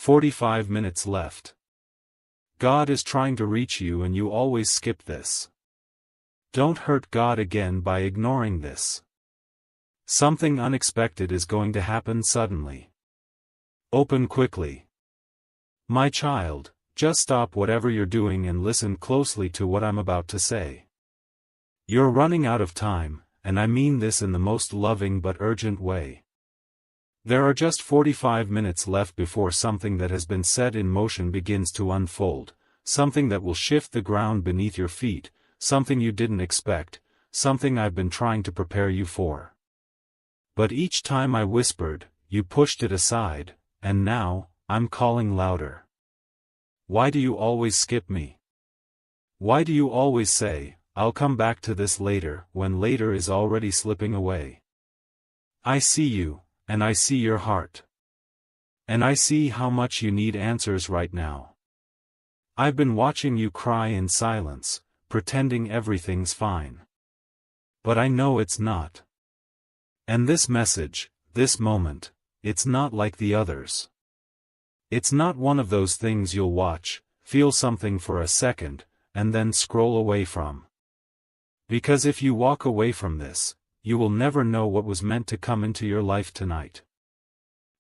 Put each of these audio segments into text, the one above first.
45 minutes left. God is trying to reach you and you always skip this. Don't hurt God again by ignoring this. Something unexpected is going to happen suddenly. Open quickly. My child, just stop whatever you're doing and listen closely to what I'm about to say. You're running out of time, and I mean this in the most loving but urgent way. There are just 45 minutes left before something that has been set in motion begins to unfold, something that will shift the ground beneath your feet, something you didn't expect, something I've been trying to prepare you for. But each time I whispered, you pushed it aside, and now, I'm calling louder. Why do you always skip me? Why do you always say, I'll come back to this later, when later is already slipping away? I see you, and I see your heart. And I see how much you need answers right now. I've been watching you cry in silence, pretending everything's fine. But I know it's not. And this message, this moment, it's not like the others. It's not one of those things you'll watch, feel something for a second, and then scroll away from. Because if you walk away from this, you will never know what was meant to come into your life tonight.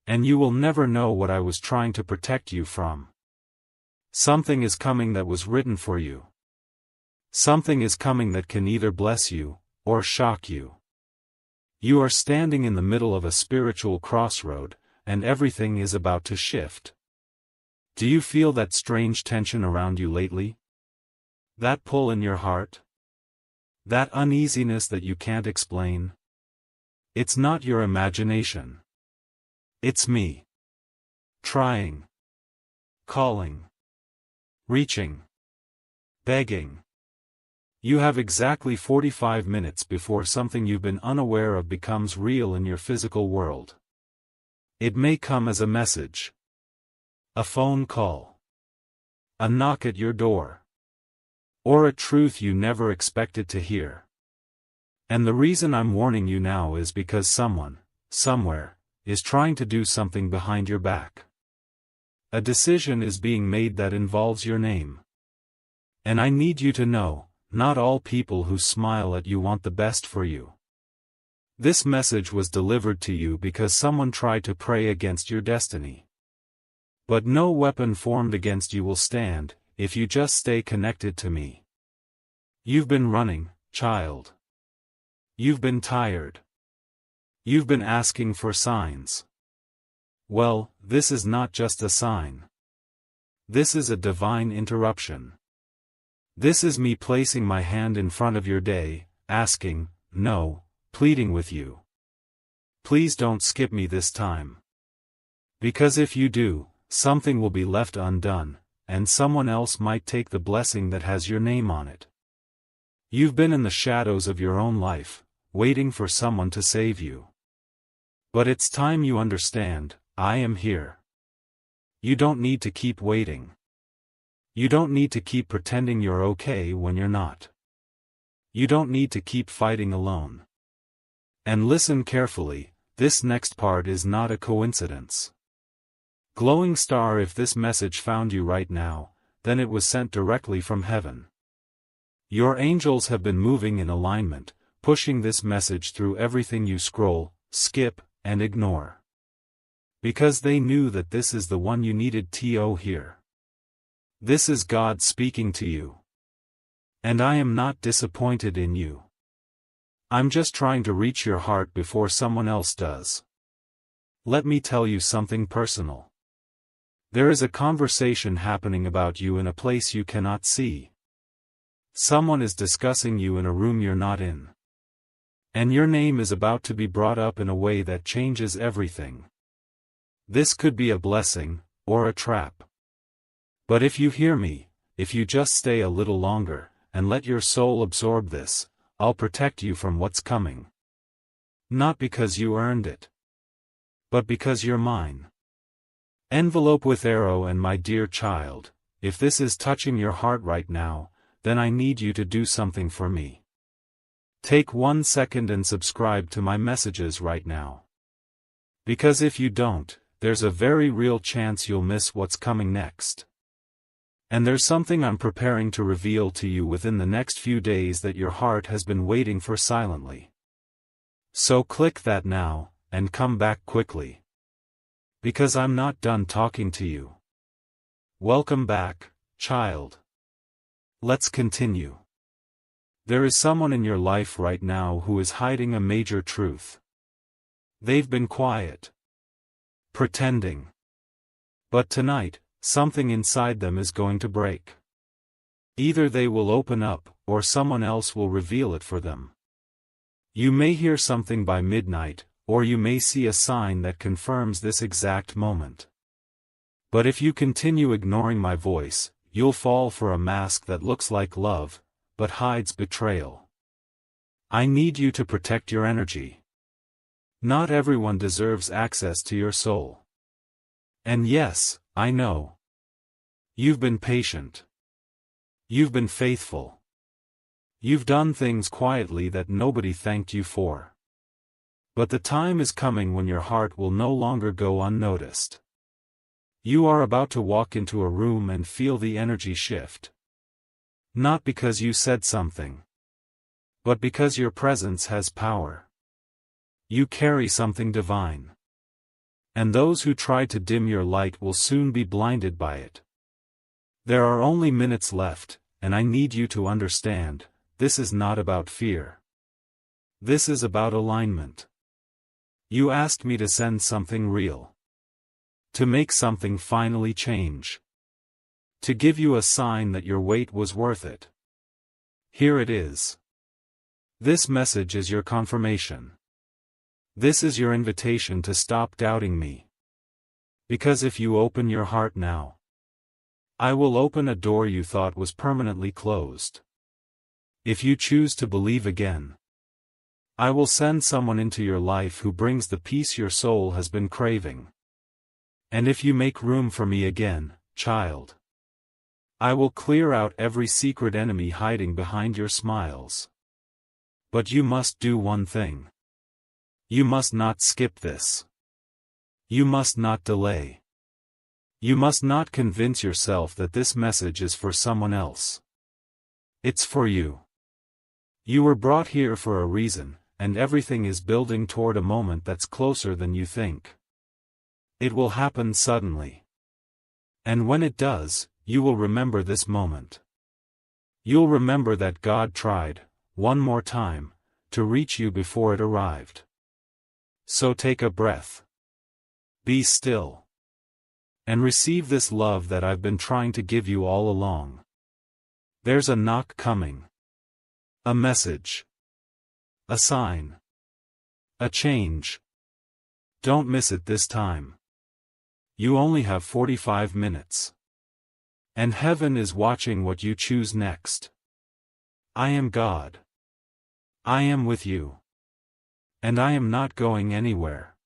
And you will never know what I was trying to protect you from. Something is coming that was written for you. Something is coming that can either bless you, or shock you. You are standing in the middle of a spiritual crossroad, and everything is about to shift. Do you feel that strange tension around you lately? That pull in your heart? That uneasiness that you can't explain? It's not your imagination. It's me. Trying. Calling. Reaching. Begging. You have exactly 45 minutes before something you've been unaware of becomes real in your physical world. It may come as a message. A phone call. A knock at your door. Or a truth you never expected to hear. And the reason I'm warning you now is because someone, somewhere, is trying to do something behind your back. A decision is being made that involves your name. And I need you to know, not all people who smile at you want the best for you. This message was delivered to you because someone tried to pray against your destiny. But no weapon formed against you will stand, if you just stay connected to me. You've been running, child. You've been tired. You've been asking for signs. Well, this is not just a sign. This is a divine interruption. This is me placing my hand in front of your day, asking, no, pleading with you. Please don't skip me this time. Because if you do, something will be left undone, and someone else might take the blessing that has your name on it. You've been in the shadows of your own life, waiting for someone to save you. But it's time you understand, I am here. You don't need to keep waiting. You don't need to keep pretending you're okay when you're not. You don't need to keep fighting alone. And listen carefully, this next part is not a coincidence. Glowing star, if this message found you right now, then it was sent directly from heaven. Your angels have been moving in alignment, pushing this message through everything you scroll, skip, and ignore. Because they knew that this is the one you needed to hear. This is God speaking to you. And I am not disappointed in you. I'm just trying to reach your heart before someone else does. Let me tell you something personal. There is a conversation happening about you in a place you cannot see. Someone is discussing you in a room you're not in. And your name is about to be brought up in a way that changes everything. This could be a blessing, or a trap. But if you hear me, if you just stay a little longer, and let your soul absorb this, I'll protect you from what's coming. Not because you earned it. But because you're mine. Envelope with arrow, and my dear child, if this is touching your heart right now, then I need you to do something for me. Take 1 second and subscribe to my messages right now. Because if you don't, there's a very real chance you'll miss what's coming next. And there's something I'm preparing to reveal to you within the next few days that your heart has been waiting for silently. So click that now, and come back quickly. Because I'm not done talking to you. Welcome back, child. Let's continue. There is someone in your life right now who is hiding a major truth. They've been quiet. Pretending. But tonight, something inside them is going to break. Either they will open up, or someone else will reveal it for them. You may hear something by midnight, or you may see a sign that confirms this exact moment. But if you continue ignoring my voice, you'll fall for a mask that looks like love, but hides betrayal. I need you to protect your energy. Not everyone deserves access to your soul. And yes, I know. You've been patient. You've been faithful. You've done things quietly that nobody thanked you for. But the time is coming when your heart will no longer go unnoticed. You are about to walk into a room and feel the energy shift. Not because you said something, but because your presence has power. You carry something divine. And those who try to dim your light will soon be blinded by it. There are only minutes left, and I need you to understand, this is not about fear. This is about alignment. You asked me to send something real. To make something finally change. To give you a sign that your wait was worth it. Here it is. This message is your confirmation. This is your invitation to stop doubting me. Because if you open your heart now, I will open a door you thought was permanently closed. If you choose to believe again, I will send someone into your life who brings the peace your soul has been craving. And if you make room for me again, child, I will clear out every secret enemy hiding behind your smiles. But you must do one thing. You must not skip this. You must not delay. You must not convince yourself that this message is for someone else. It's for you. You were brought here for a reason, and everything is building toward a moment that's closer than you think. It will happen suddenly. And when it does, you will remember this moment. You'll remember that God tried, one more time, to reach you before it arrived. So take a breath. Be still. And receive this love that I've been trying to give you all along. There's a knock coming. A message. A sign. A change. Don't miss it this time. You only have 45 minutes. And heaven is watching what you choose next. I am God. I am with you. And I am not going anywhere.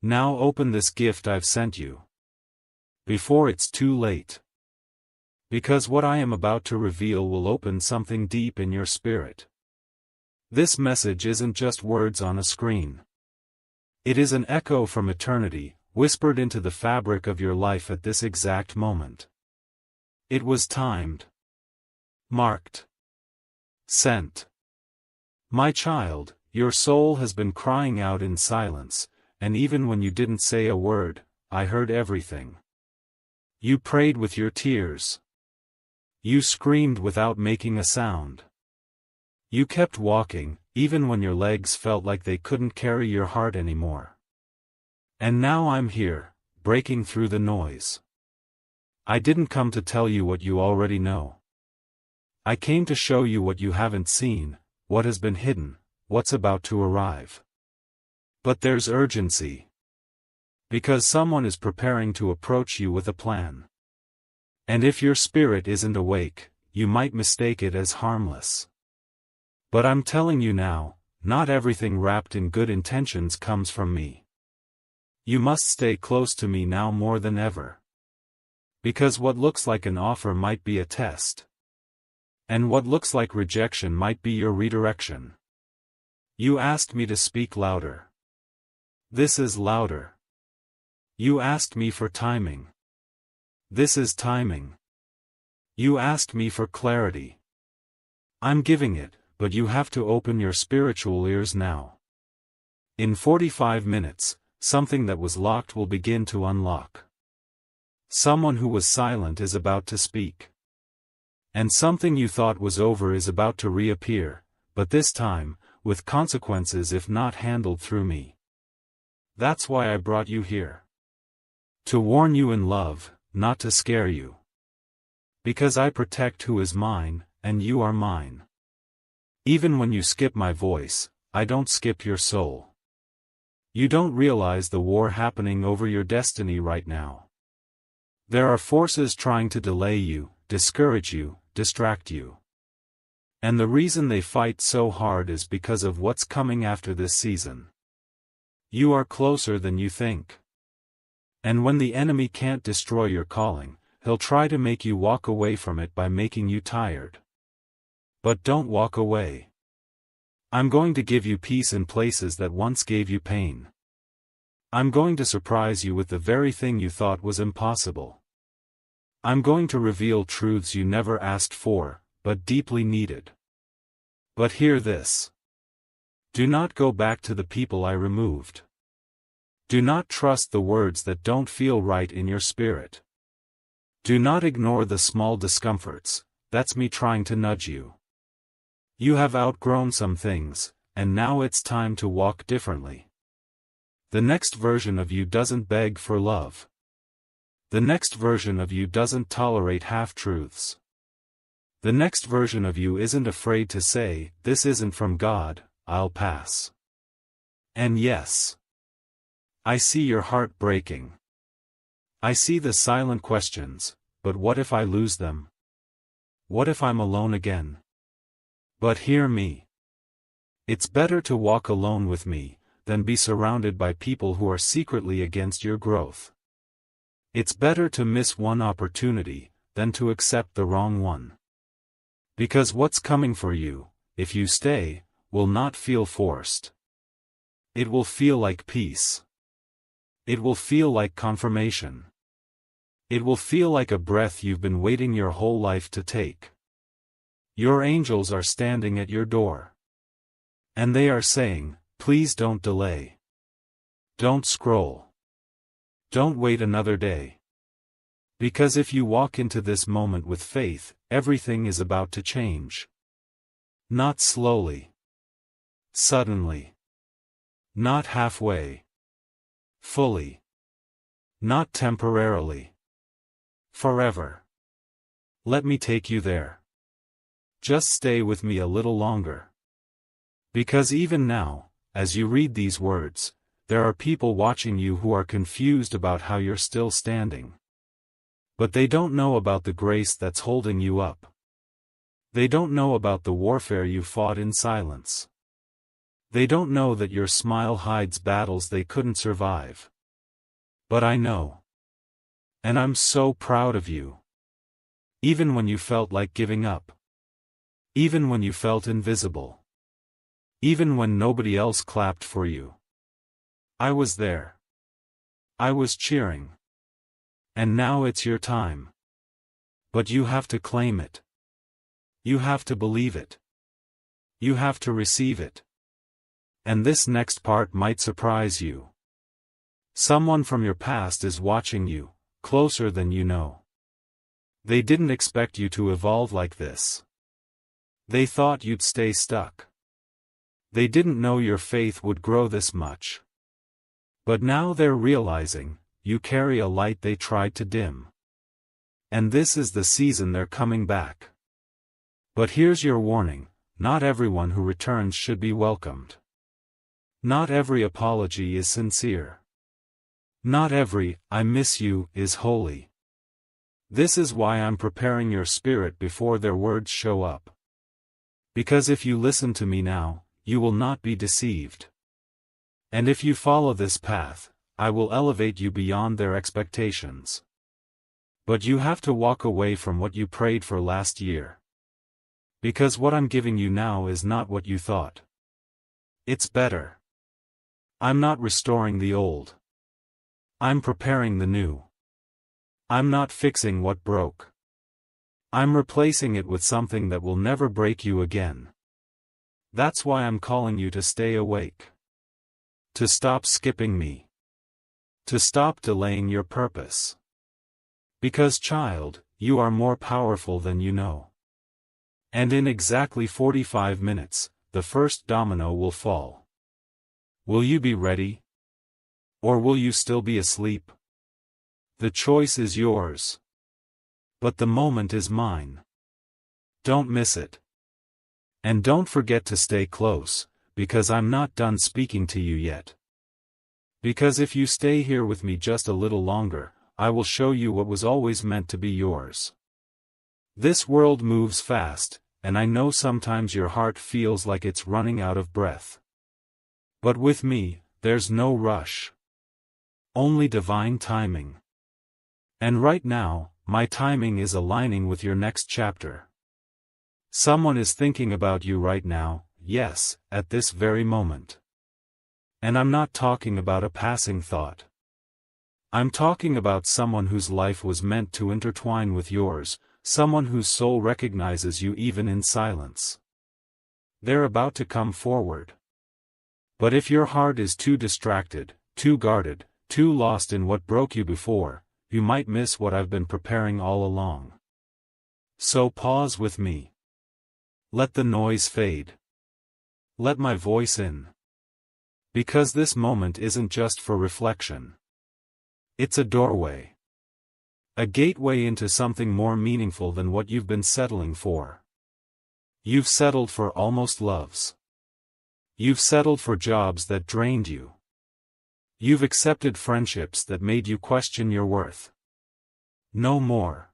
Now open this gift I've sent you. Before it's too late. Because what I am about to reveal will open something deep in your spirit. This message isn't just words on a screen. It is an echo from eternity, whispered into the fabric of your life at this exact moment. It was timed. Marked. Sent. My child, your soul has been crying out in silence, and even when you didn't say a word, I heard everything. You prayed with your tears. You screamed without making a sound. You kept walking, even when your legs felt like they couldn't carry your heart anymore. And now I'm here, breaking through the noise. I didn't come to tell you what you already know. I came to show you what you haven't seen, what has been hidden, what's about to arrive. But there's urgency. Because someone is preparing to approach you with a plan. And if your spirit isn't awake, you might mistake it as harmless. But I'm telling you now, not everything wrapped in good intentions comes from me. You must stay close to me now more than ever. Because what looks like an offer might be a test. And what looks like rejection might be your redirection. You asked me to speak louder. This is louder. You asked me for timing. This is timing. You asked me for clarity. I'm giving it, but you have to open your spiritual ears now. In 45 minutes, something that was locked will begin to unlock. Someone who was silent is about to speak. And something you thought was over is about to reappear, but this time, with consequences if not handled through me. That's why I brought you here. To warn you in love, not to scare you. Because I protect who is mine, and you are mine. Even when you skip my voice, I don't skip your soul. You don't realize the war happening over your destiny right now. There are forces trying to delay you, discourage you, distract you. And the reason they fight so hard is because of what's coming after this season. You are closer than you think. And when the enemy can't destroy your calling, he'll try to make you walk away from it by making you tired. But don't walk away. I'm going to give you peace in places that once gave you pain. I'm going to surprise you with the very thing you thought was impossible. I'm going to reveal truths you never asked for, but deeply needed. But hear this. Do not go back to the people I removed. Do not trust the words that don't feel right in your spirit. Do not ignore the small discomforts, that's me trying to nudge you. You have outgrown some things, and now it's time to walk differently. The next version of you doesn't beg for love. The next version of you doesn't tolerate half-truths. The next version of you isn't afraid to say, "This isn't from God, I'll pass." And yes, I see your heart breaking. I see the silent questions, but what if I lose them? What if I'm alone again? But hear me. It's better to walk alone with me, than be surrounded by people who are secretly against your growth. It's better to miss one opportunity, than to accept the wrong one. Because what's coming for you, if you stay, will not feel forced. It will feel like peace. It will feel like confirmation. It will feel like a breath you've been waiting your whole life to take. Your angels are standing at your door. And they are saying, please don't delay. Don't scroll. Don't wait another day. Because if you walk into this moment with faith, everything is about to change. Not slowly. Suddenly. Not halfway. Fully. Not temporarily. Forever. Let me take you there. Just stay with me a little longer. Because even now, as you read these words, there are people watching you who are confused about how you're still standing. But they don't know about the grace that's holding you up. They don't know about the warfare you fought in silence. They don't know that your smile hides battles they couldn't survive. But I know. And I'm so proud of you. Even when you felt like giving up. Even when you felt invisible. Even when nobody else clapped for you. I was there. I was cheering. And now it's your time. But you have to claim it. You have to believe it. You have to receive it. And this next part might surprise you. Someone from your past is watching you, closer than you know. They didn't expect you to evolve like this. They thought you'd stay stuck. They didn't know your faith would grow this much. But now they're realizing, you carry a light they tried to dim. And this is the season they're coming back. But here's your warning, not everyone who returns should be welcomed. Not every apology is sincere. Not every, "I miss you," is holy. This is why I'm preparing your spirit before their words show up. Because if you listen to me now, you will not be deceived. And if you follow this path, I will elevate you beyond their expectations. But you have to walk away from what you prayed for last year. Because what I'm giving you now is not what you thought. It's better. I'm not restoring the old. I'm preparing the new. I'm not fixing what broke. I'm replacing it with something that will never break you again. That's why I'm calling you to stay awake. To stop skipping me. To stop delaying your purpose. Because, child, you are more powerful than you know. And in exactly 45 minutes, the first domino will fall. Will you be ready? Or will you still be asleep? The choice is yours. But the moment is mine. Don't miss it. And don't forget to stay close, because I'm not done speaking to you yet. Because if you stay here with me just a little longer, I will show you what was always meant to be yours. This world moves fast, and I know sometimes your heart feels like it's running out of breath. But with me, there's no rush. Only divine timing. And right now, my timing is aligning with your next chapter. Someone is thinking about you right now, yes, at this very moment. And I'm not talking about a passing thought. I'm talking about someone whose life was meant to intertwine with yours, someone whose soul recognizes you even in silence. They're about to come forward. But if your heart is too distracted, too guarded, too lost in what broke you before, you might miss what I've been preparing all along. So pause with me. Let the noise fade. Let my voice in. Because this moment isn't just for reflection. It's a doorway. A gateway into something more meaningful than what you've been settling for. You've settled for almost loves. You've settled for jobs that drained you. You've accepted friendships that made you question your worth. No more.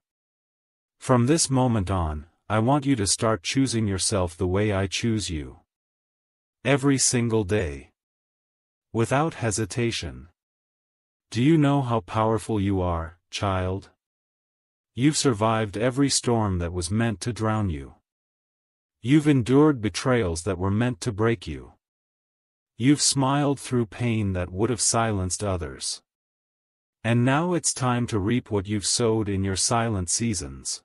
From this moment on, I want you to start choosing yourself the way I choose you. Every single day. Without hesitation. Do you know how powerful you are, child? You've survived every storm that was meant to drown you. You've endured betrayals that were meant to break you. You've smiled through pain that would have silenced others. And now it's time to reap what you've sowed in your silent seasons.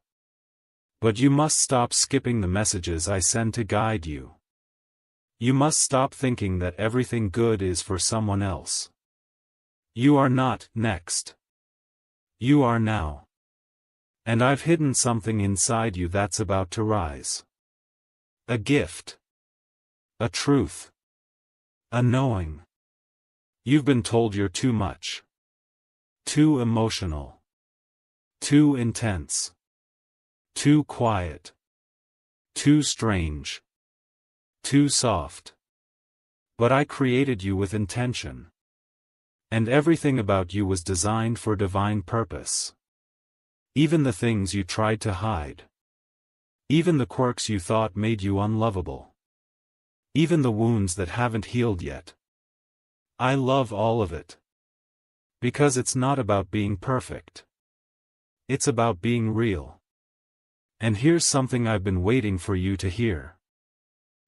But you must stop skipping the messages I send to guide you. You must stop thinking that everything good is for someone else. You are not next. You are now. And I've hidden something inside you that's about to rise. A gift. A truth. A knowing. You've been told you're too much. Too emotional. Too intense. Too quiet. Too strange. Too soft. But I created you with intention. And everything about you was designed for divine purpose. Even the things you tried to hide. Even the quirks you thought made you unlovable. Even the wounds that haven't healed yet. I love all of it. Because it's not about being perfect. It's about being real. And here's something I've been waiting for you to hear.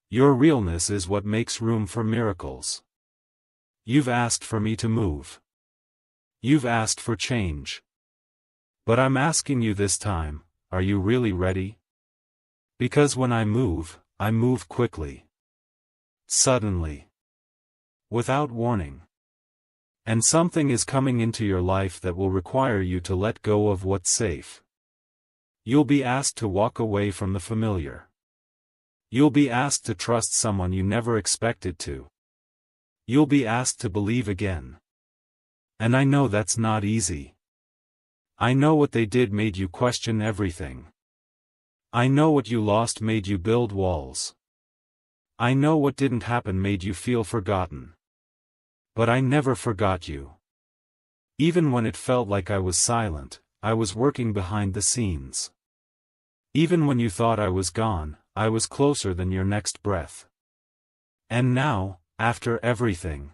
Your realness is what makes room for miracles. You've asked for me to move. You've asked for change. But I'm asking you this time, are you really ready? Because when I move quickly. Suddenly. Without warning. And something is coming into your life that will require you to let go of what's safe. You'll be asked to walk away from the familiar. You'll be asked to trust someone you never expected to. You'll be asked to believe again. And I know that's not easy. I know what they did made you question everything. I know what you lost made you build walls. I know what didn't happen made you feel forgotten. But I never forgot you. Even when it felt like I was silent, I was working behind the scenes. Even when you thought I was gone, I was closer than your next breath. And now, after everything,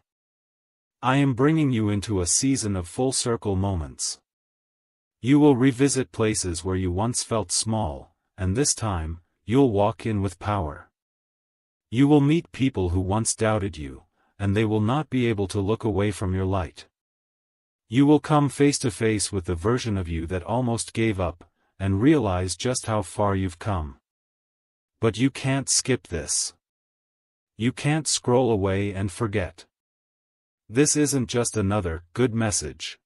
I am bringing you into a season of full circle moments. You will revisit places where you once felt small, and this time, you'll walk in with power. You will meet people who once doubted you, and they will not be able to look away from your light. You will come face to face with the version of you that almost gave up, and realize just how far you've come. But you can't skip this. You can't scroll away and forget. This isn't just another good message.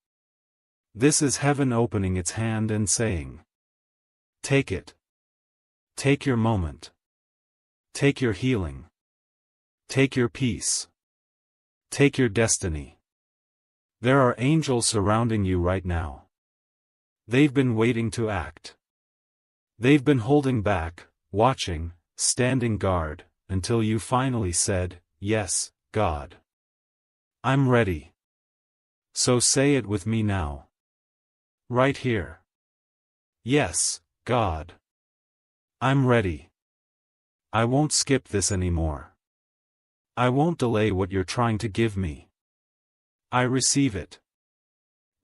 This is heaven opening its hand and saying, take it. Take your moment. Take your healing. Take your peace. Take your destiny. There are angels surrounding you right now. They've been waiting to act. They've been holding back, watching, standing guard, until you finally said, yes, God. I'm ready. So say it with me now. Right here. Yes, God. I'm ready. I won't skip this anymore. I won't delay what you're trying to give me. I receive it.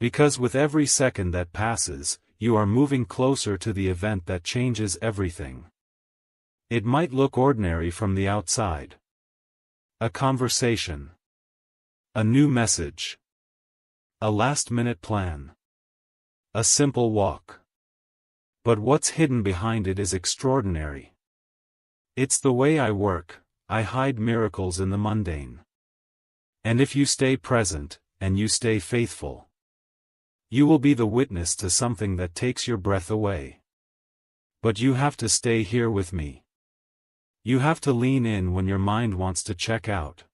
Because with every second that passes, you are moving closer to the event that changes everything. It might look ordinary from the outside. A conversation. A new message. A last-minute plan. A simple walk. But what's hidden behind it is extraordinary. It's the way I work. I hide miracles in the mundane. And if you stay present, and you stay faithful, you will be the witness to something that takes your breath away. But you have to stay here with me. You have to lean in when your mind wants to check out.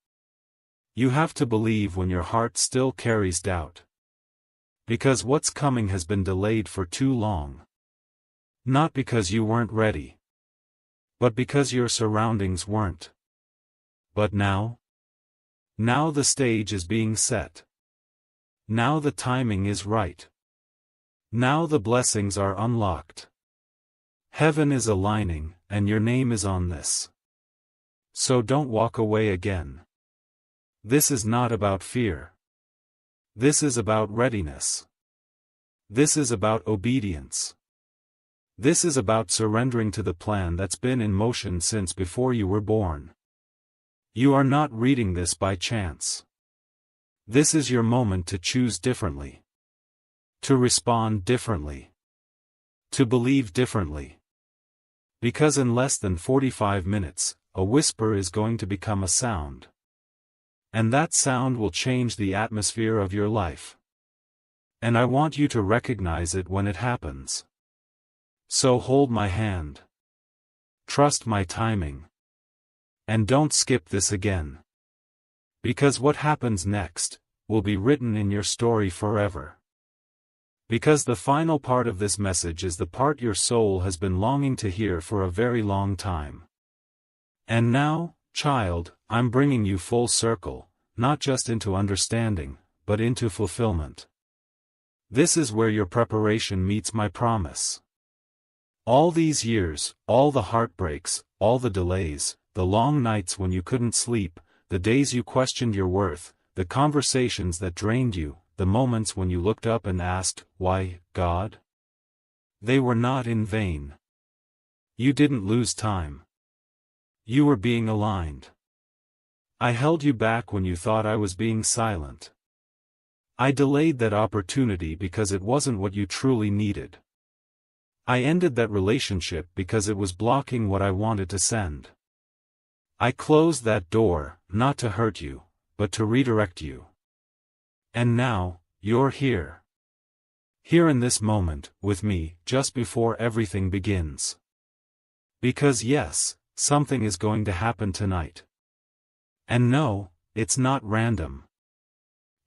You have to believe when your heart still carries doubt. Because what's coming has been delayed for too long. Not because you weren't ready, but because your surroundings weren't. But now? Now the stage is being set. Now the timing is right. Now the blessings are unlocked. Heaven is aligning, and your name is on this. So don't walk away again. This is not about fear. This is about readiness. This is about obedience. This is about surrendering to the plan that's been in motion since before you were born. You are not reading this by chance. This is your moment to choose differently. To respond differently. To believe differently. Because in less than 45 minutes, a whisper is going to become a sound. And that sound will change the atmosphere of your life. And I want you to recognize it when it happens. So hold my hand. Trust my timing. And don't skip this again. Because what happens next will be written in your story forever. Because the final part of this message is the part your soul has been longing to hear for a very long time. And now, child, I'm bringing you full circle, not just into understanding, but into fulfillment. This is where your preparation meets my promise. All these years, all the heartbreaks, all the delays, the long nights when you couldn't sleep, the days you questioned your worth, the conversations that drained you, the moments when you looked up and asked, why, God? They were not in vain. You didn't lose time. You were being aligned. I held you back when you thought I was being silent. I delayed that opportunity because it wasn't what you truly needed. I ended that relationship because it was blocking what I wanted to send. I closed that door, not to hurt you, but to redirect you. And now, you're here. Here in this moment, with me, just before everything begins. Because yes, something is going to happen tonight. And no, it's not random.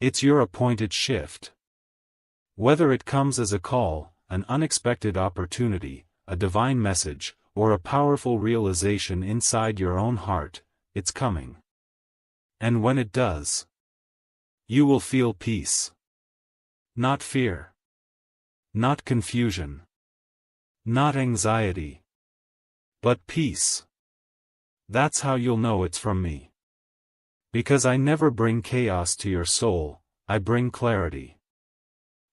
It's your appointed shift. Whether it comes as a call, an unexpected opportunity, a divine message, or a powerful realization inside your own heart, it's coming. And when it does, you will feel peace. Not fear. Not confusion. Not anxiety. But peace. That's how you'll know it's from me. Because I never bring chaos to your soul, I bring clarity.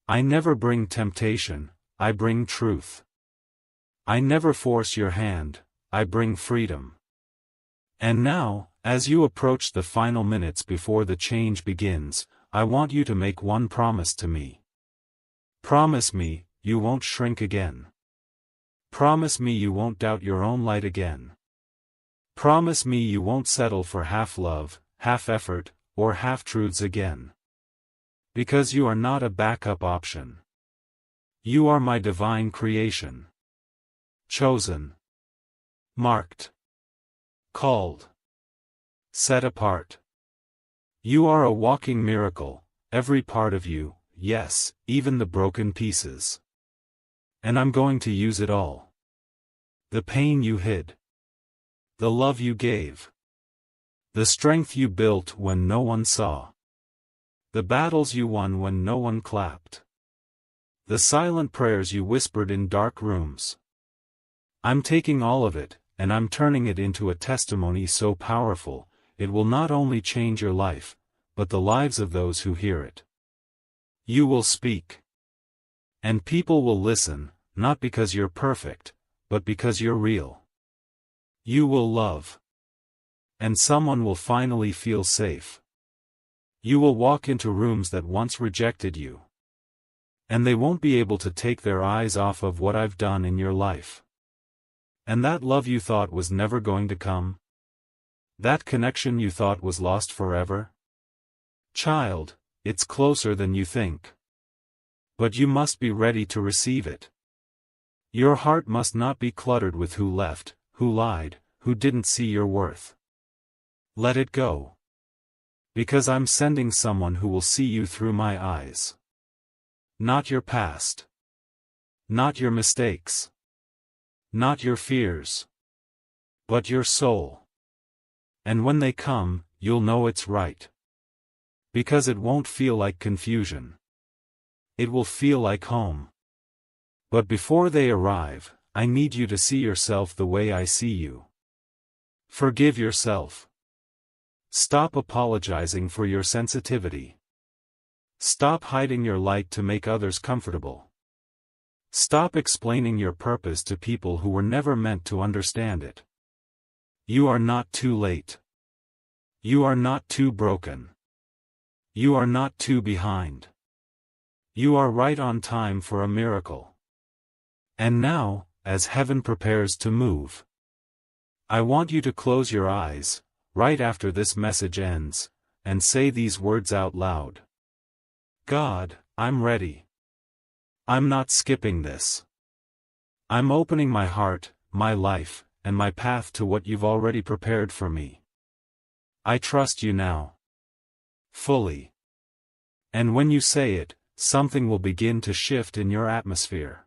I never bring temptation, I bring truth. I never force your hand, I bring freedom. And now, as you approach the final minutes before the change begins, I want you to make one promise to me. Promise me, you won't shrink again. Promise me you won't doubt your own light again. Promise me you won't settle for half love, half effort, or half truths again. Because you are not a backup option. You are my divine creation. Chosen. Marked. Called. Set apart. You are a walking miracle, every part of you, yes, even the broken pieces. And I'm going to use it all. The pain you hid. The love you gave. The strength you built when no one saw. The battles you won when no one clapped. The silent prayers you whispered in dark rooms. I'm taking all of it, and I'm turning it into a testimony so powerful, it will not only change your life, but the lives of those who hear it. You will speak. And people will listen, not because you're perfect, but because you're real. You will love. And someone will finally feel safe. You will walk into rooms that once rejected you. And they won't be able to take their eyes off of what I've done in your life. And that love you thought was never going to come? That connection you thought was lost forever? Child, it's closer than you think. But you must be ready to receive it. Your heart must not be cluttered with who left, who lied, who didn't see your worth. Let it go. Because I'm sending someone who will see you through my eyes. Not your past. Not your mistakes. Not your fears. But your soul. And when they come, you'll know it's right. Because it won't feel like confusion. It will feel like home. But before they arrive, I need you to see yourself the way I see you. Forgive yourself. Stop apologizing for your sensitivity. Stop hiding your light to make others comfortable. Stop explaining your purpose to people who were never meant to understand it. You are not too late. You are not too broken. You are not too behind. You are right on time for a miracle. And now, as heaven prepares to move, I want you to close your eyes, right after this message ends, and say these words out loud. God, I'm ready. I'm not skipping this. I'm opening my heart, my life, and my path to what you've already prepared for me. I trust you now. Fully. And when you say it, something will begin to shift in your atmosphere.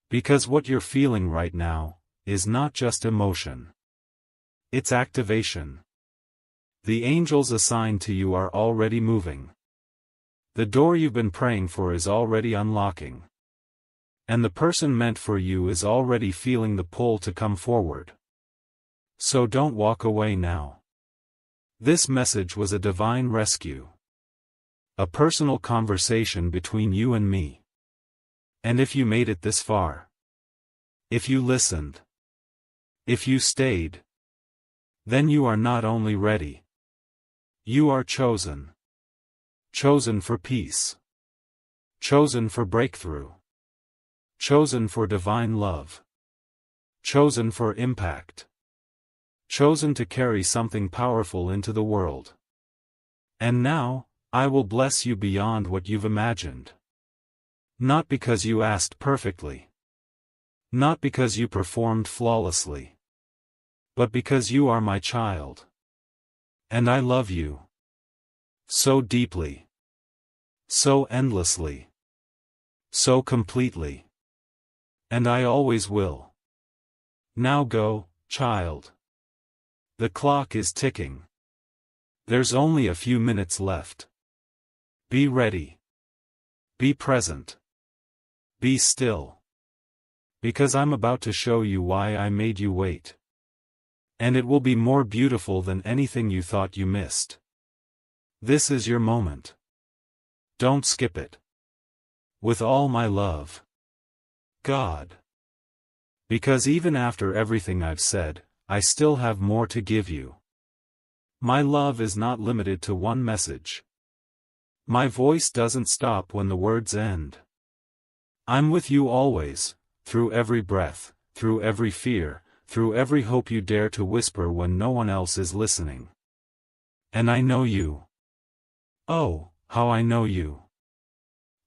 Because what you're feeling right now is not just emotion. It's activation. The angels assigned to you are already moving. The door you've been praying for is already unlocking. And the person meant for you is already feeling the pull to come forward. So don't walk away now. This message was a divine rescue. A personal conversation between you and me. And if you made it this far, if you listened, if you stayed, then you are not only ready. You are chosen. Chosen for peace. Chosen for breakthrough. Chosen for divine love. Chosen for impact. Chosen to carry something powerful into the world. And now, I will bless you beyond what you've imagined. Not because you asked perfectly. Not because you performed flawlessly. But because you are my child. And I love you. So deeply. So endlessly. So completely. And I always will. Now go, child. The clock is ticking. There's only a few minutes left. Be ready. Be present. Be still. Because I'm about to show you why I made you wait. And it will be more beautiful than anything you thought you missed. This is your moment. Don't skip it. With all my love. God. Because even after everything I've said, I still have more to give you. My love is not limited to one message. My voice doesn't stop when the words end. I'm with you always, through every breath, through every fear, through every hope you dare to whisper when no one else is listening. And I know you. Oh, how I know you.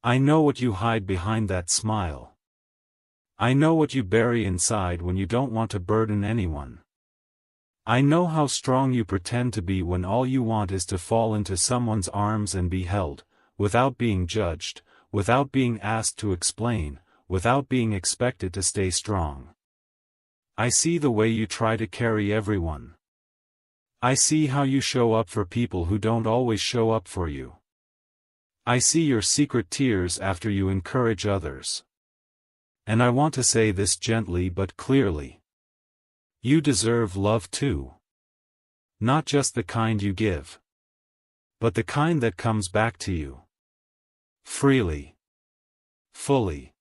I know what you hide behind that smile. I know what you bury inside when you don't want to burden anyone. I know how strong you pretend to be when all you want is to fall into someone's arms and be held, without being judged, without being asked to explain, without being expected to stay strong. I see the way you try to carry everyone. I see how you show up for people who don't always show up for you. I see your secret tears after you encourage others. And I want to say this gently but clearly. You deserve love too. Not just the kind you give, but the kind that comes back to you. Freely. Fully.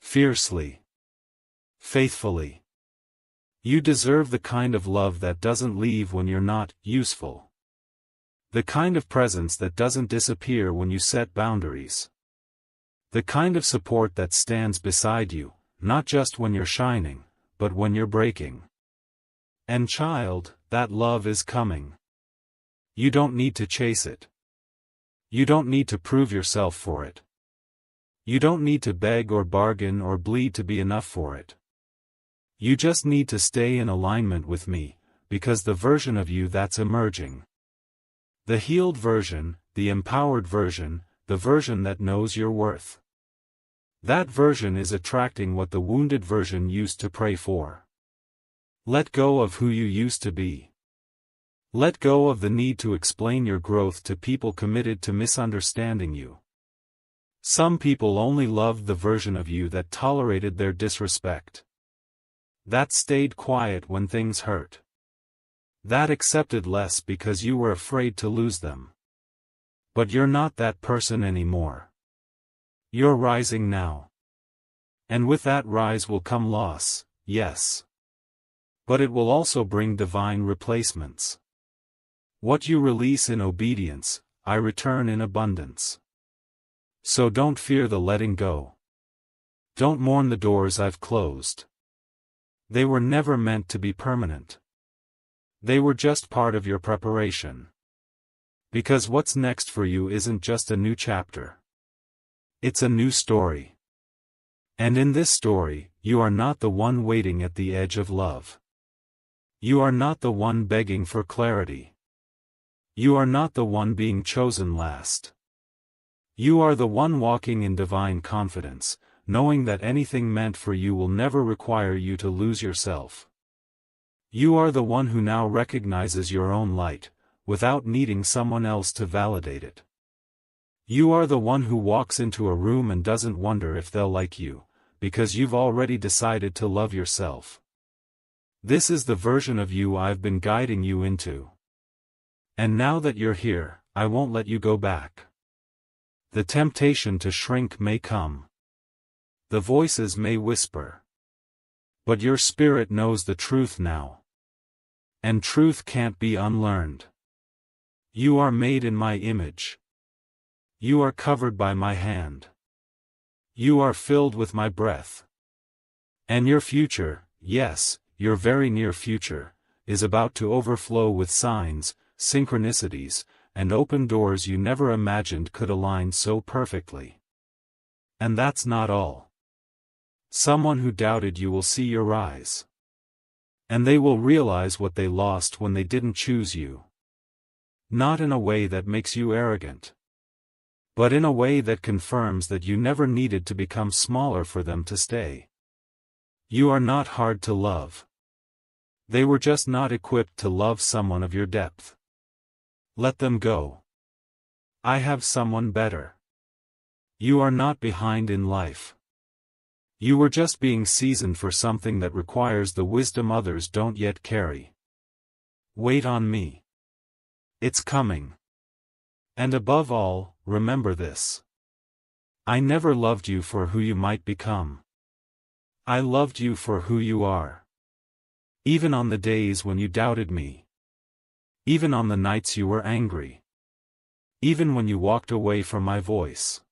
Fiercely. Faithfully. You deserve the kind of love that doesn't leave when you're not useful. The kind of presence that doesn't disappear when you set boundaries. The kind of support that stands beside you, not just when you're shining, but when you're breaking. And child, that love is coming. You don't need to chase it. You don't need to prove yourself for it. You don't need to beg or bargain or bleed to be enough for it. You just need to stay in alignment with me, because the version of you that's emerging. The healed version, the empowered version, the version that knows your worth. That version is attracting what the wounded version used to pray for. Let go of who you used to be. Let go of the need to explain your growth to people committed to misunderstanding you. Some people only loved the version of you that tolerated their disrespect. That stayed quiet when things hurt. That accepted less because you were afraid to lose them. But you're not that person anymore. You're rising now. And with that rise will come loss, yes. But it will also bring divine replacements. What you release in obedience, I return in abundance. So don't fear the letting go. Don't mourn the doors I've closed. They were never meant to be permanent. They were just part of your preparation. Because what's next for you isn't just a new chapter. It's a new story. And in this story, you are not the one waiting at the edge of love. You are not the one begging for clarity. You are not the one being chosen last. You are the one walking in divine confidence, knowing that anything meant for you will never require you to lose yourself. You are the one who now recognizes your own light, without needing someone else to validate it. You are the one who walks into a room and doesn't wonder if they'll like you, because you've already decided to love yourself. This is the version of you I've been guiding you into. And now that you're here, I won't let you go back. The temptation to shrink may come. The voices may whisper. But your spirit knows the truth now. And truth can't be unlearned. You are made in my image. You are covered by my hand. You are filled with my breath. And your future, yes, your very near future, is about to overflow with signs, synchronicities, and open doors you never imagined could align so perfectly. And that's not all. Someone who doubted you will see your rise. And they will realize what they lost when they didn't choose you. Not in a way that makes you arrogant, but in a way that confirms that you never needed to become smaller for them to stay. You are not hard to love. They were just not equipped to love someone of your depth. Let them go. I have someone better. You are not behind in life. You were just being seasoned for something that requires the wisdom others don't yet carry. Wait on me. It's coming. And above all, remember this. I never loved you for who you might become. I loved you for who you are. Even on the days when you doubted me. Even on the nights you were angry. Even when you walked away from my voice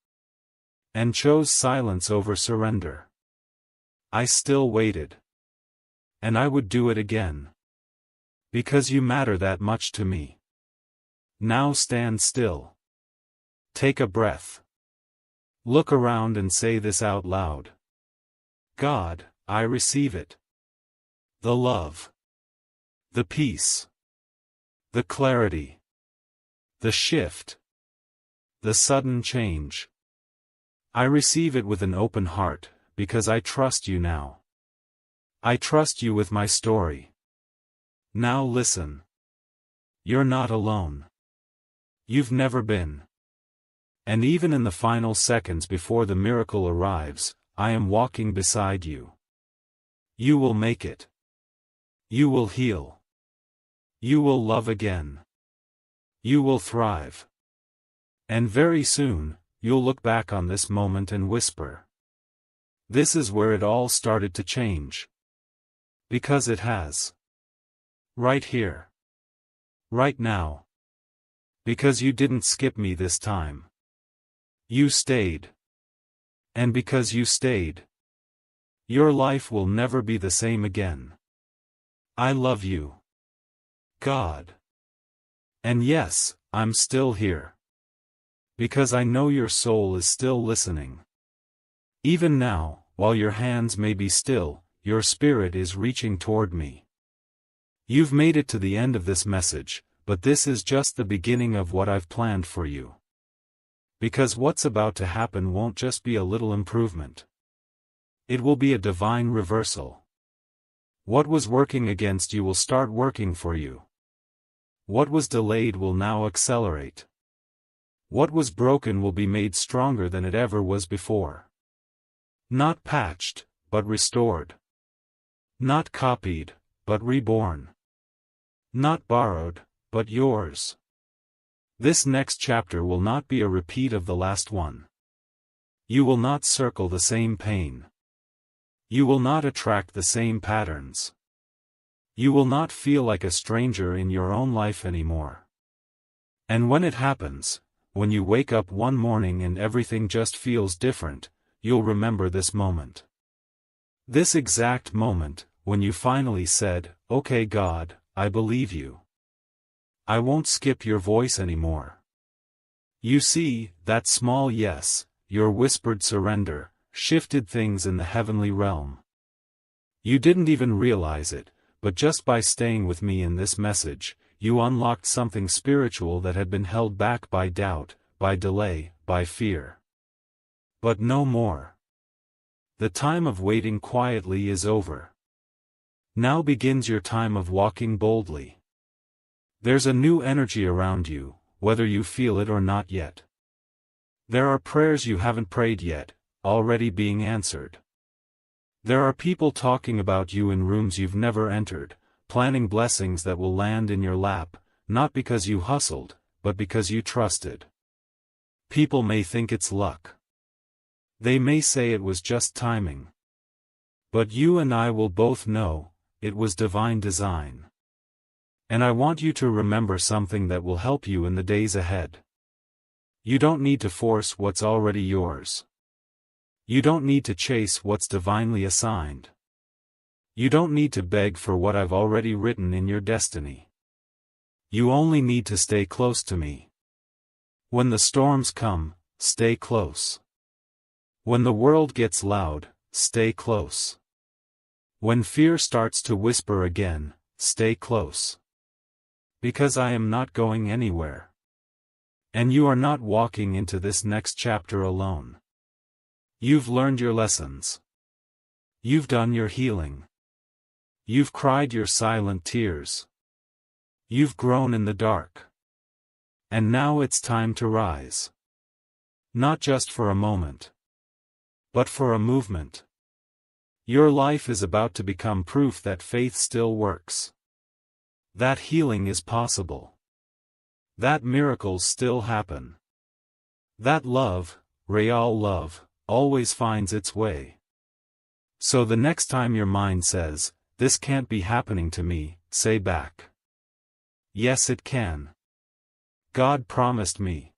and chose silence over surrender, I still waited. And I would do it again. Because you matter that much to me. Now stand still. Take a breath. Look around and say this out loud. God, I receive it. The love. The peace. The clarity. The shift. The sudden change. I receive it with an open heart, because I trust you now. I trust you with my story. Now listen. You're not alone. You've never been. And even in the final seconds before the miracle arrives, I am walking beside you. You will make it. You will heal. You will love again. You will thrive. And very soon, you'll look back on this moment and whisper. This is where it all started to change. Because it has. Right here. Right now. Because you didn't skip me this time. You stayed. And because you stayed, your life will never be the same again. I love you. God. And yes, I'm still here. Because I know your soul is still listening. Even now, while your hands may be still, your spirit is reaching toward me. You've made it to the end of this message, but this is just the beginning of what I've planned for you. Because what's about to happen won't just be a little improvement. It will be a divine reversal. What was working against you will start working for you. What was delayed will now accelerate. What was broken will be made stronger than it ever was before. Not patched, but restored. Not copied, but reborn. Not borrowed, but yours. This next chapter will not be a repeat of the last one. You will not circle the same pain. You will not attract the same patterns. You will not feel like a stranger in your own life anymore. And when it happens, when you wake up one morning and everything just feels different, you'll remember this moment. This exact moment, when you finally said, "Okay God, I believe you. I won't skip your voice anymore." You see, that small yes, your whispered surrender, shifted things in the heavenly realm. You didn't even realize it, but just by staying with me in this message, you unlocked something spiritual that had been held back by doubt, by delay, by fear. But no more. The time of waiting quietly is over. Now begins your time of walking boldly. There's a new energy around you, whether you feel it or not yet. There are prayers you haven't prayed yet, already being answered. There are people talking about you in rooms you've never entered, planning blessings that will land in your lap, not because you hustled, but because you trusted. People may think it's luck. They may say it was just timing. But you and I will both know, it was divine design. And I want you to remember something that will help you in the days ahead. You don't need to force what's already yours. You don't need to chase what's divinely assigned. You don't need to beg for what I've already written in your destiny. You only need to stay close to me. When the storms come, stay close. When the world gets loud, stay close. When fear starts to whisper again, stay close. Because I am not going anywhere. And you are not walking into this next chapter alone. You've learned your lessons. You've done your healing. You've cried your silent tears. You've grown in the dark. And now it's time to rise. Not just for a moment, but for a movement. Your life is about to become proof that faith still works. That healing is possible. That miracles still happen. That love, real love, always finds its way. So the next time your mind says, "This can't be happening to me," say back, "Yes, it can. God promised me."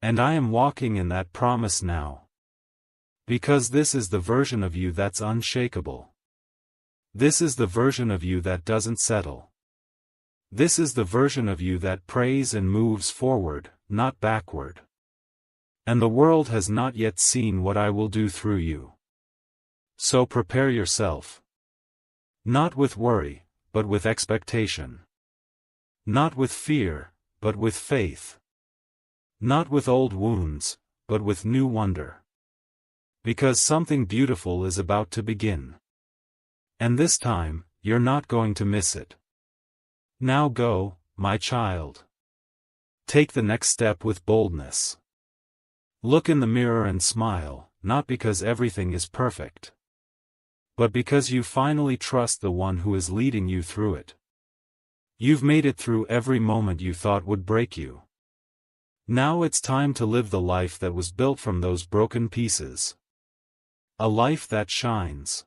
And I am walking in that promise now. Because this is the version of you that's unshakable. This is the version of you that doesn't settle. This is the version of you that prays and moves forward, not backward. And the world has not yet seen what I will do through you. So prepare yourself. Not with worry, but with expectation. Not with fear, but with faith. Not with old wounds, but with new wonder. Because something beautiful is about to begin. And this time, you're not going to miss it. Now go, my child. Take the next step with boldness. Look in the mirror and smile, not because everything is perfect, but because you finally trust the one who is leading you through it. You've made it through every moment you thought would break you. Now it's time to live the life that was built from those broken pieces. A life that shines.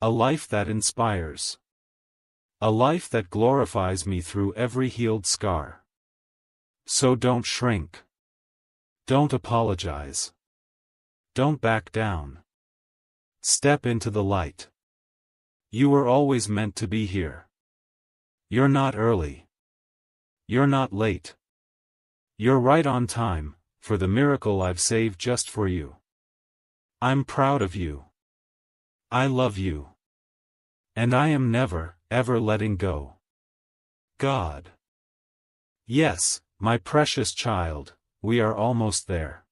A life that inspires. A life that glorifies me through every healed scar. So don't shrink. Don't apologize. Don't back down. Step into the light. You were always meant to be here. You're not early. You're not late. You're right on time, for the miracle I've saved just for you. I'm proud of you. I love you. And I am never, ever letting go. God. Yes, my precious child, we are almost there.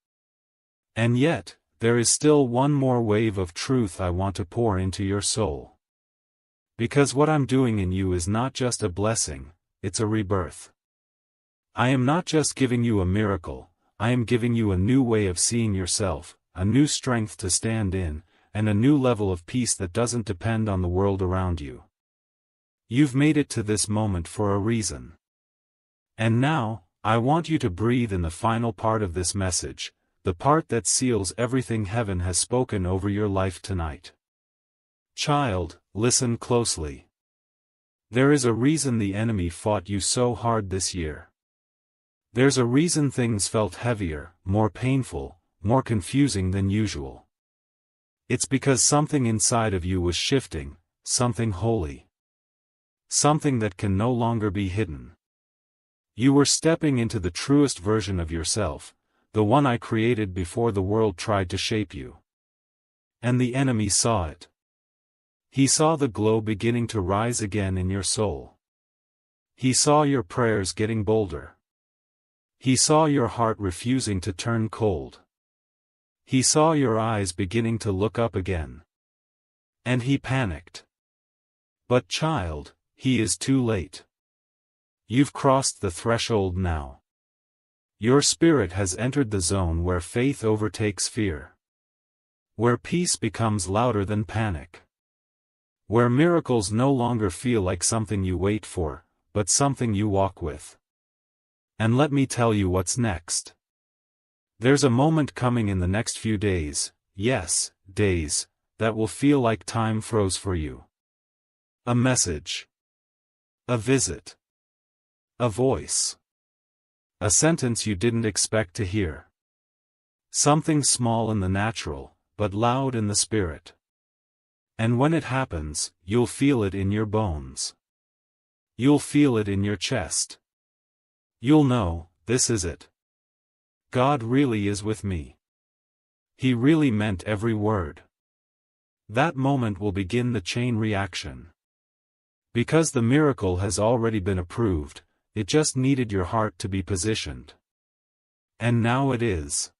And yet, there is still one more wave of truth I want to pour into your soul. Because what I'm doing in you is not just a blessing, it's a rebirth. I am not just giving you a miracle, I am giving you a new way of seeing yourself, a new strength to stand in, and a new level of peace that doesn't depend on the world around you. You've made it to this moment for a reason. And now, I want you to breathe in the final part of this message, the part that seals everything heaven has spoken over your life tonight. Child, listen closely. There is a reason the enemy fought you so hard this year. There's a reason things felt heavier, more painful, more confusing than usual. It's because something inside of you was shifting, something holy. Something that can no longer be hidden. You were stepping into the truest version of yourself, the one I created before the world tried to shape you. And the enemy saw it. He saw the glow beginning to rise again in your soul. He saw your prayers getting bolder. He saw your heart refusing to turn cold. He saw your eyes beginning to look up again. And he panicked. But child, he is too late. You've crossed the threshold now. Your spirit has entered the zone where faith overtakes fear. Where peace becomes louder than panic. Where miracles no longer feel like something you wait for, but something you walk with. And let me tell you what's next. There's a moment coming in the next few days, yes, days, that will feel like time froze for you. A message. A visit. A voice. A sentence you didn't expect to hear. Something small in the natural, but loud in the spirit. And when it happens, you'll feel it in your bones. You'll feel it in your chest. You'll know, this is it. God really is with me. He really meant every word. That moment will begin the chain reaction. Because the miracle has already been approved, it just needed your heart to be positioned. And now it is.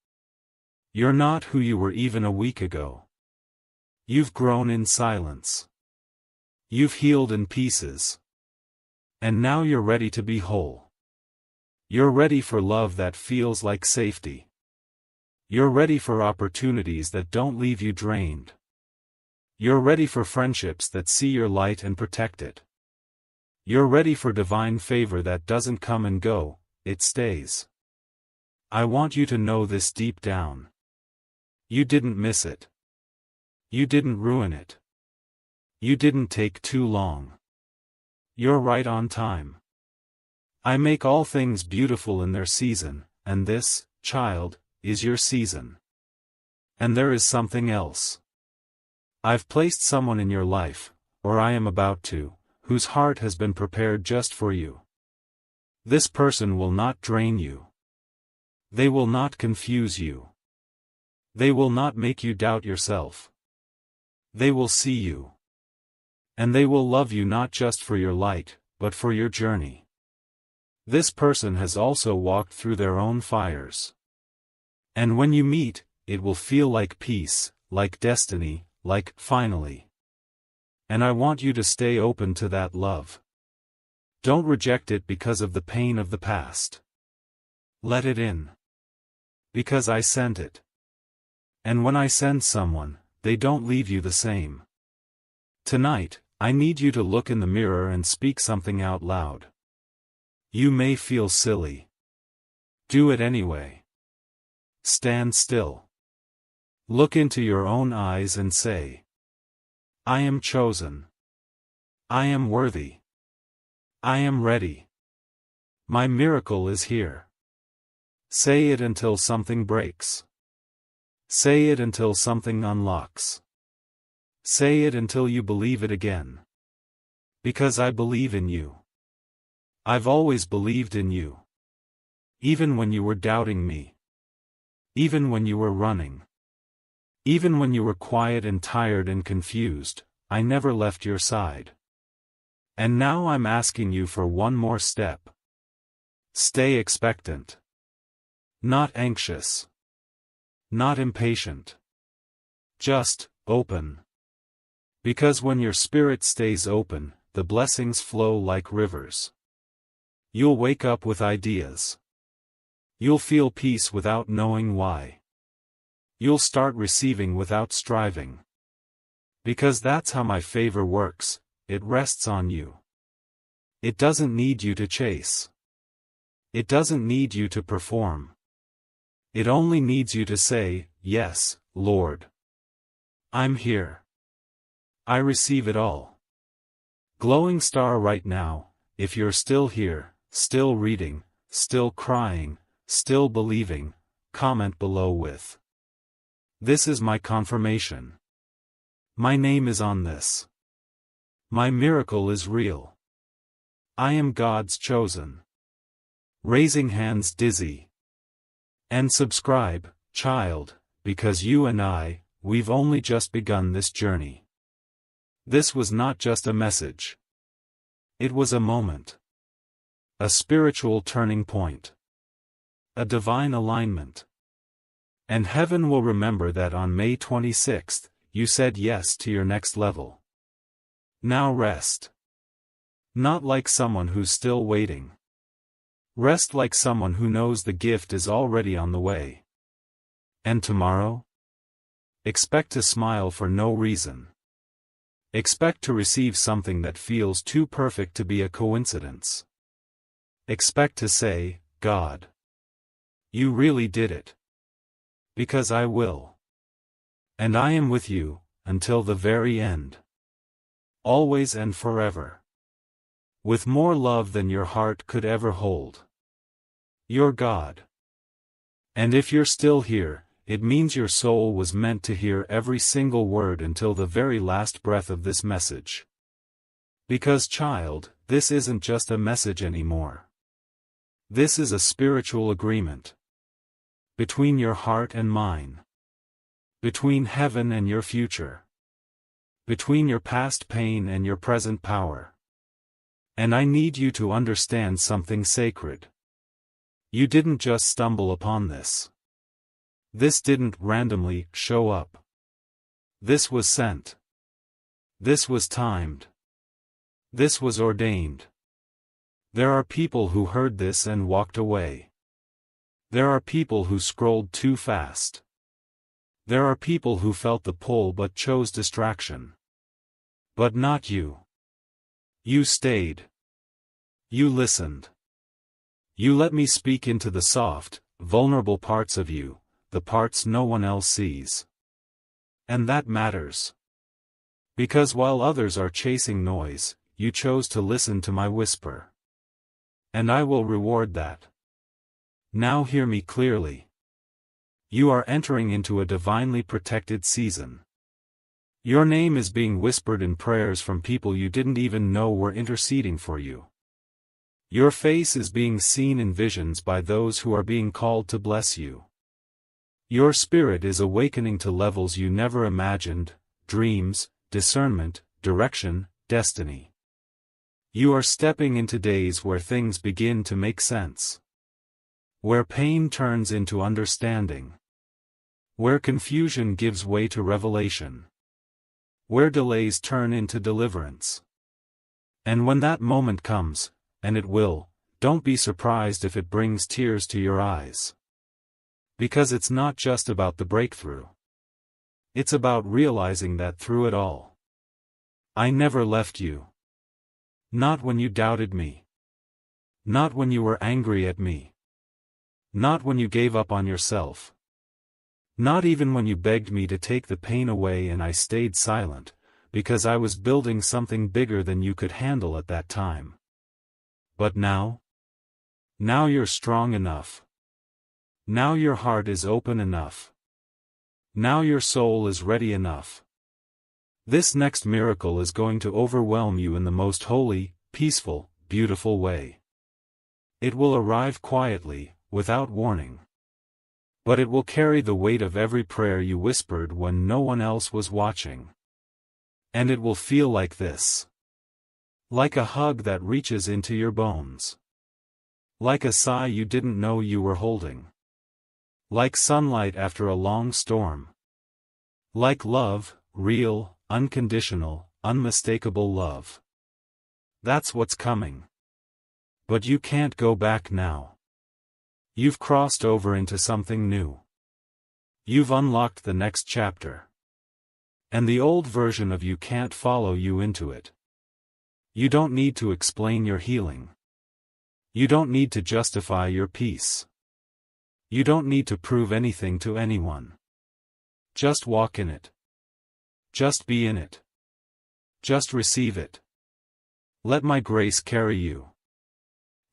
You're not who you were even a week ago. You've grown in silence. You've healed in pieces. And now you're ready to be whole. You're ready for love that feels like safety. You're ready for opportunities that don't leave you drained. You're ready for friendships that see your light and protect it. You're ready for divine favor that doesn't come and go, it stays. I want you to know this deep down. You didn't miss it. You didn't ruin it. You didn't take too long. You're right on time. I make all things beautiful in their season, and this, child, is your season. And there is something else. I've placed someone in your life, or I am about to, whose heart has been prepared just for you. This person will not drain you. They will not confuse you. They will not make you doubt yourself. They will see you. And they will love you not just for your light, but for your journey. This person has also walked through their own fires. And when you meet, it will feel like peace, like destiny, like finally. And I want you to stay open to that love. Don't reject it because of the pain of the past. Let it in. Because I sent it. And when I send someone, they don't leave you the same. Tonight, I need you to look in the mirror and speak something out loud. You may feel silly. Do it anyway. Stand still. Look into your own eyes and say, I am chosen. I am worthy. I am ready. My miracle is here. Say it until something breaks. Say it until something unlocks. Say it until you believe it again. Because I believe in you. I've always believed in you. Even when you were doubting me. Even when you were running. Even when you were quiet and tired and confused, I never left your side. And now I'm asking you for one more step. Stay expectant. Not anxious. Not impatient. Just open. Because when your spirit stays open, the blessings flow like rivers. You'll wake up with ideas. You'll feel peace without knowing why. You'll start receiving without striving. Because that's how my favor works, it rests on you. It doesn't need you to chase. It doesn't need you to perform. It only needs you to say, yes, Lord. I'm here. I receive it all. Glowing star right now, if you're still here, still reading, still crying, still believing, comment below with. This is my confirmation. My name is on this. My miracle is real. I am God's chosen. Raising hands dizzy. And subscribe, child, because you and I, we've only just begun this journey. This was not just a message. It was a moment. A spiritual turning point. A divine alignment. And heaven will remember that on May 26th, you said yes to your next level. Now rest. Not like someone who's still waiting. Rest like someone who knows the gift is already on the way. And tomorrow? Expect to smile for no reason. Expect to receive something that feels too perfect to be a coincidence. Expect to say, God. You really did it. Because I will. And I am with you, until the very end. Always and forever. With more love than your heart could ever hold. Your God. And if you're still here, it means your soul was meant to hear every single word until the very last breath of this message. Because child, this isn't just a message anymore. This is a spiritual agreement. Between your heart and mine. Between heaven and your future. Between your past pain and your present power. And I need you to understand something sacred. You didn't just stumble upon this. This didn't randomly show up. This was sent. This was timed. This was ordained. There are people who heard this and walked away. There are people who scrolled too fast. There are people who felt the pull but chose distraction. But not you. You stayed. You listened. You let me speak into the soft, vulnerable parts of you, the parts no one else sees. And that matters. Because while others are chasing noise, you chose to listen to my whisper. And I will reward that. Now hear me clearly. You are entering into a divinely protected season. Your name is being whispered in prayers from people you didn't even know were interceding for you. Your face is being seen in visions by those who are being called to bless you. Your spirit is awakening to levels you never imagined: dreams, discernment, direction, destiny. You are stepping into days where things begin to make sense. Where pain turns into understanding. Where confusion gives way to revelation. Where delays turn into deliverance. And when that moment comes, and it will, don't be surprised if it brings tears to your eyes. Because it's not just about the breakthrough. It's about realizing that through it all, I never left you. Not when you doubted me. Not when you were angry at me. Not when you gave up on yourself. Not even when you begged me to take the pain away and I stayed silent, because I was building something bigger than you could handle at that time. But now? Now you're strong enough. Now your heart is open enough. Now your soul is ready enough. This next miracle is going to overwhelm you in the most holy, peaceful, beautiful way. It will arrive quietly, without warning. But it will carry the weight of every prayer you whispered when no one else was watching. And it will feel like this. Like a hug that reaches into your bones. Like a sigh you didn't know you were holding. Like sunlight after a long storm. Like love, real, unconditional, unmistakable love. That's what's coming. But you can't go back now. You've crossed over into something new. You've unlocked the next chapter. And the old version of you can't follow you into it. You don't need to explain your healing. You don't need to justify your peace. You don't need to prove anything to anyone. Just walk in it. Just be in it. Just receive it. Let my grace carry you.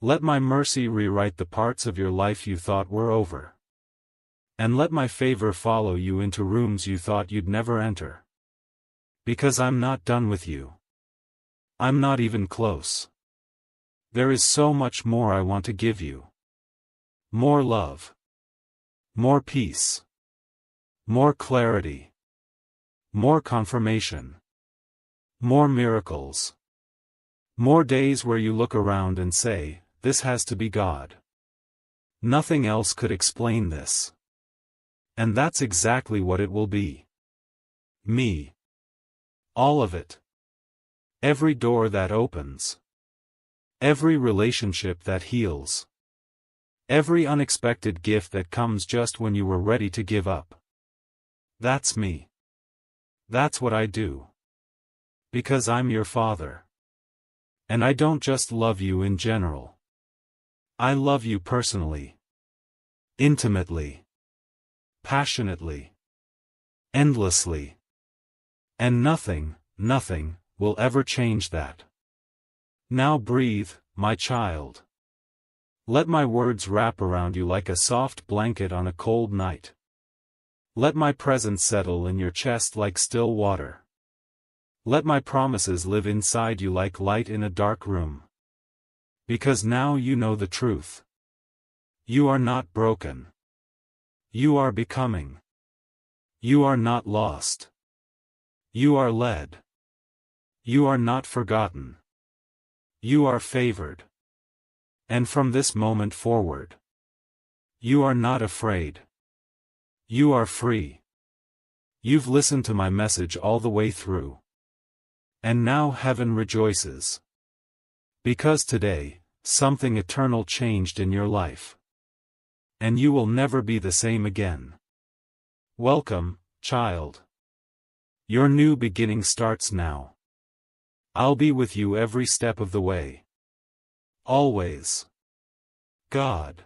Let my mercy rewrite the parts of your life you thought were over. And let my favor follow you into rooms you thought you'd never enter. Because I'm not done with you. I'm not even close. There is so much more I want to give you. More love. More peace. More clarity. More confirmation. More miracles. More days where you look around and say, this has to be God. Nothing else could explain this. And that's exactly what it will be. Me. All of it. Every door that opens. Every relationship that heals. Every unexpected gift that comes just when you were ready to give up. That's me. That's what I do. Because I'm your Father. And I don't just love you in general. I love you personally. Intimately. Passionately. Endlessly. And nothing, nothing, will ever change that. Now breathe, my child. Let my words wrap around you like a soft blanket on a cold night. Let my presence settle in your chest like still water. Let my promises live inside you like light in a dark room. Because now you know the truth. You are not broken. You are becoming. You are not lost. You are led. You are not forgotten. You are favored. And from this moment forward, you are not afraid. You are free. You've listened to my message all the way through. And now heaven rejoices. Because today, something eternal changed in your life. And you will never be the same again. Welcome, child. Your new beginning starts now. I'll be with you every step of the way. Always. God.